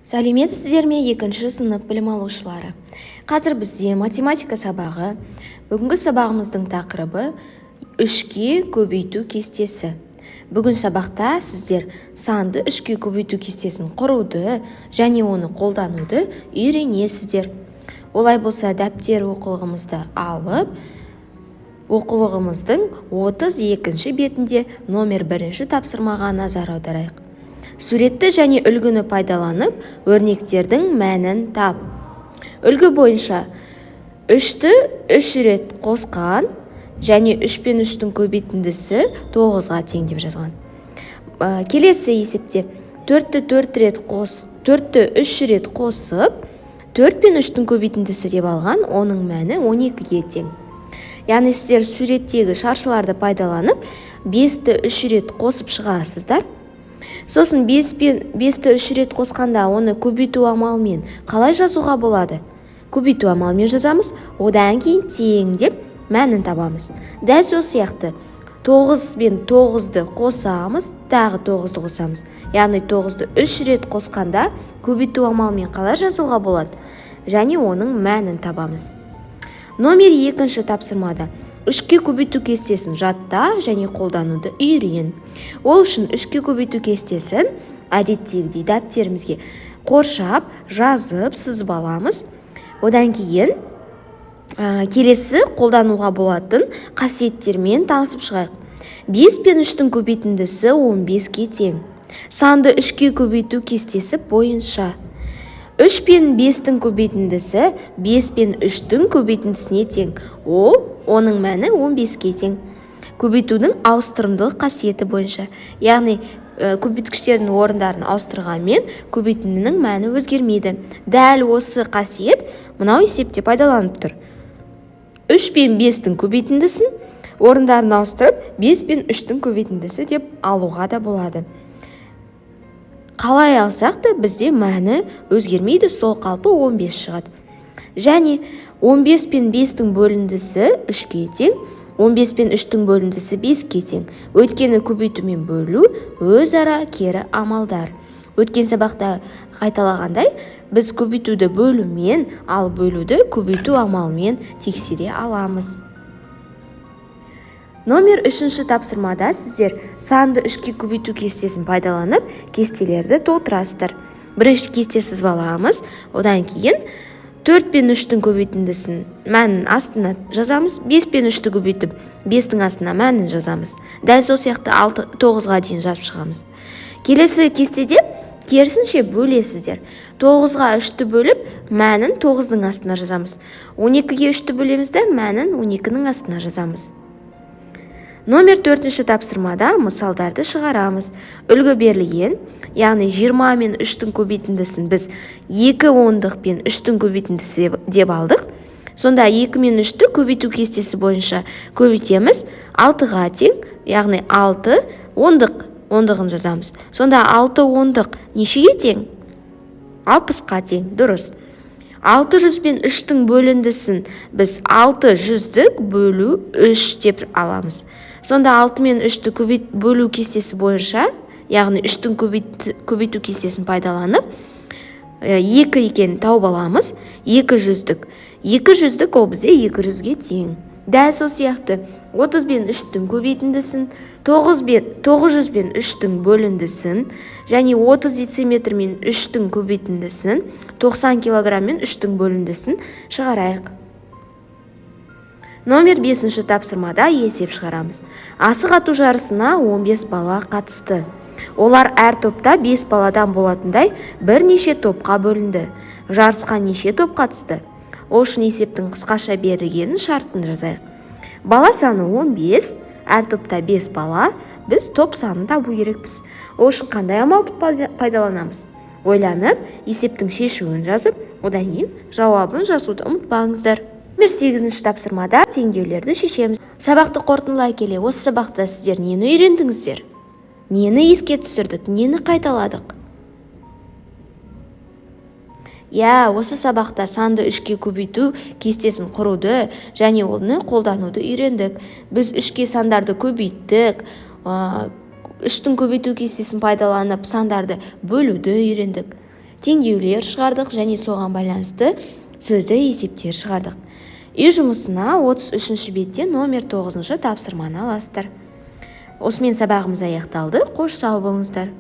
Сәлеметсіздер ме екінші сынып білім алушылары? Қазір бізде математика сабағы. Бүгінгі сабағымыздың тақырыбы 3-ке көбейту кестесі. Бүгін сабақта сіздер санды 3-ке көбейту кестесін құруды және оны қолдануды үйренесіздер. Олай болса дәптер оқулығымызды алып, оқулығымыздың 32-ші бетінде номер 1-ші тапсырмаға назар аударайық. Суретті және үлгіні пайдаланып, өрнектердің мәнін тап. Үлгі бойынша 3-ті 3 рет қосқан және 3 пен 3-тің көбейтіндісі 9-ға тең деп жазған. Келесі есепте 4-ті 3 рет қосып, 4 пен 3-тің көбейтіндісі деп алған, оның мәні 12-ге тең. Яғни сіздер суреттегі шаршыларды пайдаланып, 5-ті 3 рет қосып шығасыздар. Сосын 5-ті 3 рет қосқанда оны көбейту амалымен қалай жазуға болады? Көбейту амалымен жазамыз, одан кейін тең деп мәнін табамыз. Дәл сол сияқты 9 бен 9-ды қосамыз, тағы 9-ды қосамыз. Яғни 9-ды 3 рет қосқанда көбейту амалымен қалай жазуға болады? Және оның мәнін табамыз. Номер 2-ші тапсырмада 3-ке көбейту кестесін жатта және қолдануды үйрен. Ол үшін 3-ке көбейту кестесін әдеттегідей дәптерімізге қоршап, жазып, сызып аламыз. Одан кейін келесі қолдануға болатын қасиеттермен танысып шығайық. 5 пен 3-тің көбейтіндісі 15-ге тең. Санды 3-ке көбейту кестесі бойынша 3 пен 5-тің көбейтіндісі 5 пен 3-тің көбейтіндісіне тең. Оның мәні 15-ге тең. Көбейтудің ауыстырымдылық қасиеті бойынша, яғни көбейткіштердің орындарын ауыстырғанмен көбейтіннің мәні өзгермейді. Дәл осы қасиет мынау есепте пайдаланып тұр. 3 пен 5-тің көбейтіндісін орындарын ауыстырып, 5 пен 3-тің көбейтіндісі деп алуға да болады. Қалай алсақ та бізде мәні өзгермейді, сол қалпы 15 шығады. Және 15 пен 5-тің бөліндісі 3-ке тең, 15 пен 3-тің бөліндісі 5-ке тең. Өйткені көбейту мен бөлу өзара кері амалдар. Өткен сабақта қайталағандай, біз көбейтуді бөлумен, ал бөлуді көбейту амалымен тексере аламыз. Номер 3-ші тапсырмада сіздер санды 3-ке көбейту кестесін пайдаланып, кестелерді толтырасыздар. Бірінші кесте сызып аламыз, одан кейін 4 пен 3-тің көбейтіндісін мәнін астына жазамыз, 5 пен 3-ті көбейтіп, 5-тің астына мәнін жазамыз. Дәл сол сияқты 9-ға дейін жазып шығамыз. Келесі кестеде керісінше бөлесіздер. 9-ға 3-ті бөліп, мәнін 9-дың астына жазамыз. 12-ге 3-ті бөлеміз де, мәнін 12-нің астына жазамыз. Номер 4-ші тапсырмада мысалдарды шығарамыз. Үлгі берілген, яғни 20 мен 3-тің көбейтіндісін біз 2 ондық пен 3-тің көбейтіндісі деп алдық. Сонда 2 мен 3-ті көбейту кестесі бойынша көбейтеміз, 6-ға тең, яғни 6 ондығын жазамыз. Сонда 6 ондық нешеге тең? 60-қа тең, дұрыс. 600 пен 3-тің бөліндісін біз 600-дік бөлу 3 деп аламыз. Сонда 6 мен 3-ті бөлу кестесі бойынша, яғни 3-тің көбейту кестесін пайдаланып, 2 екен тауып аламыз, 200-дік. 200-дік ол бізде 200-ге тең. Дәл сол сияқты 30 пен 3-тің көбейтіндісін, 900 пен 3-тің бөліндісін, және 30 дециметр мен 3-тің көбейтіндісін, 90 килограмм мен 3-тің бөліндісін шығарайық. Номер 5-ші тапсырмада есеп шығарамыз. Асық ату жарысына 15 бала қатысты. Олар әр топта 5 баладан болатындай бірнеше топқа бөлінді. Жарысқа неше топ қатысты? Ол үшін есептің қысқаша берілгенін шартын жазайық. Бала саны 15, әр топта 5 бала, біз топ санын табу керекпіз. Ол үшін қандай амалды пайдаланамыз? Ойланып, есептің шешуін жазып, одан кейін жауабын жазуды ұмытпаңыздар. Номер 8-ші тапсырмада теңдеулерді шешеміз. Сабақты қорытындылай келе, осы сабақта сіздер нені үйрендіңіздер? Нені еске түсірдік? Нені қайталадық? Осы сабақта санды 3-ке көбейту кестесін құруды және оны қолдануды үйрендік. Біз 3-ке сандарды көбейттік, 3-тің көбейту кестесін пайдаланып сандарды бөлуді үйрендік. теңеулер шығардық және соған байланысты сөзді есептер шығардық. Үй жұмысына 33-ші бетте номер 9-шы тапсырманы аласыздар. Осымен сабағымыз аяқталды. Қош сау болыңыздар.